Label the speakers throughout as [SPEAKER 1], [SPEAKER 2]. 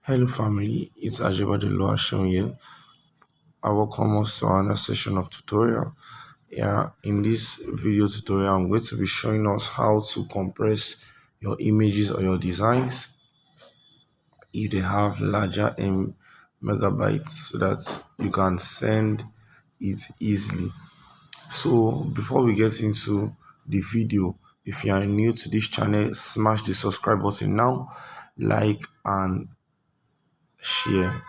[SPEAKER 1] Hello family, it's AjiseGraphik here. I welcome us to another session of tutorial. In this video tutorial, I'm going to be showing us how to compress your images or your designs if they have larger megabytes so that you can send it easily. So before we get into the video, if you are new to this channel, smash the subscribe button now, like and share.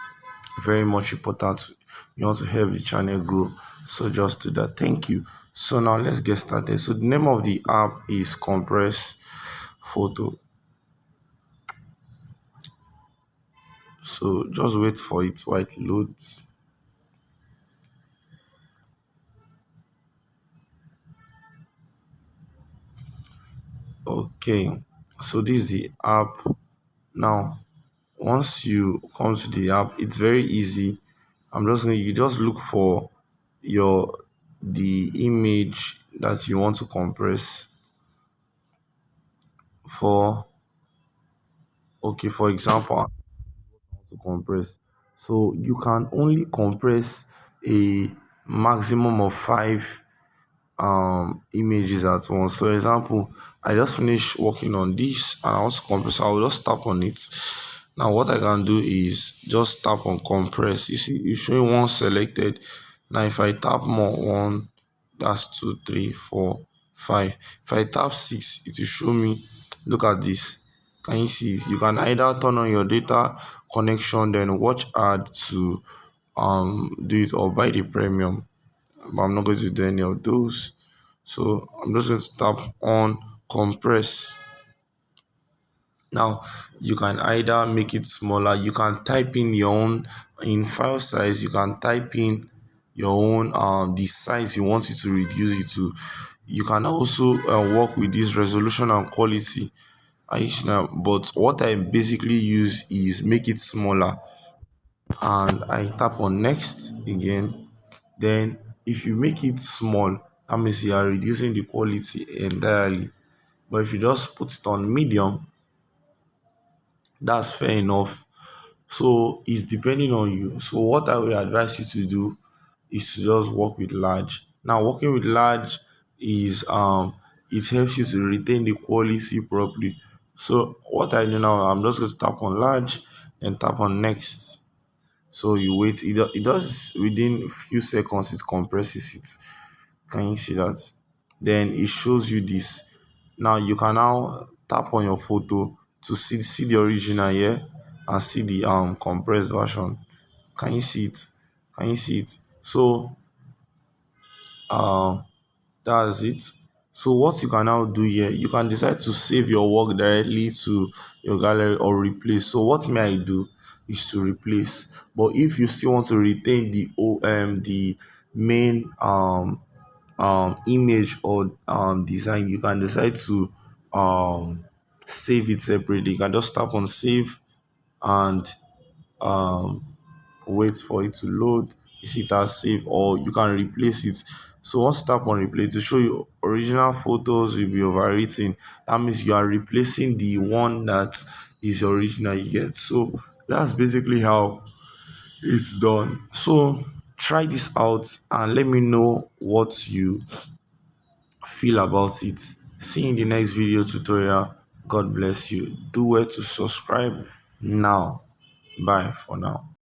[SPEAKER 1] Very much important. You want to help the channel grow, so just do that. Thank you. So now let's get started. So the name of the app is Compress Photo. So just wait for it while it loads. Okay, so this is the app. Now once you come to the app, it's very easy. You just look for your the image that you want to compress. For example, to compress. So you can only compress a maximum of five images at once. So example, I just finished working on this and I want to compress. I will just tap on it. Now what I can do is just tap on compress. You see, it's showing one selected. Now if I tap more, one, that's two, three, four, five. If I tap six, it will show me. Look at this. Can you see? You can either turn on your data connection, then watch ad to do it, or buy the premium. But I'm not going to do any of those. So I'm just going to tap on compress. Now you can either make it smaller, you can type in your own in file size, you can type in your own the size you want it to reduce it to. You can also work with this resolution and quality. But what I basically use is make it smaller, and I tap on next again. Then if you make it small, that means you are reducing the quality entirely. But if you just put it on medium, that's fair enough. So it's depending on you. So what I will advise you to do is to just work with large. Now working with large is it helps you to retain the quality properly. So what I do now, I'm just going to tap on large and tap on next. So you wait, it does within a few seconds, it compresses it. Can you see that? Then it shows you this. Now you can now tap on your photo to see the original here and see the compressed version. Can you see it? Can you see it? So um that's it. So what you can now do here, you can decide to save your work directly to your gallery or replace. So what may I do is to replace. But if you still want to retain the main image or design, you can decide to um save it separately. You can just tap on save and um wait for it to load. You see it as save, or you can replace it. So once you tap on replace, to show you original photos will be overwritten. That means you are replacing the one that is your original, you get. So that's basically how it's done. So try this out and let me know what you feel about it. See you in the next video tutorial. God bless you. Do well to subscribe now. Bye for now.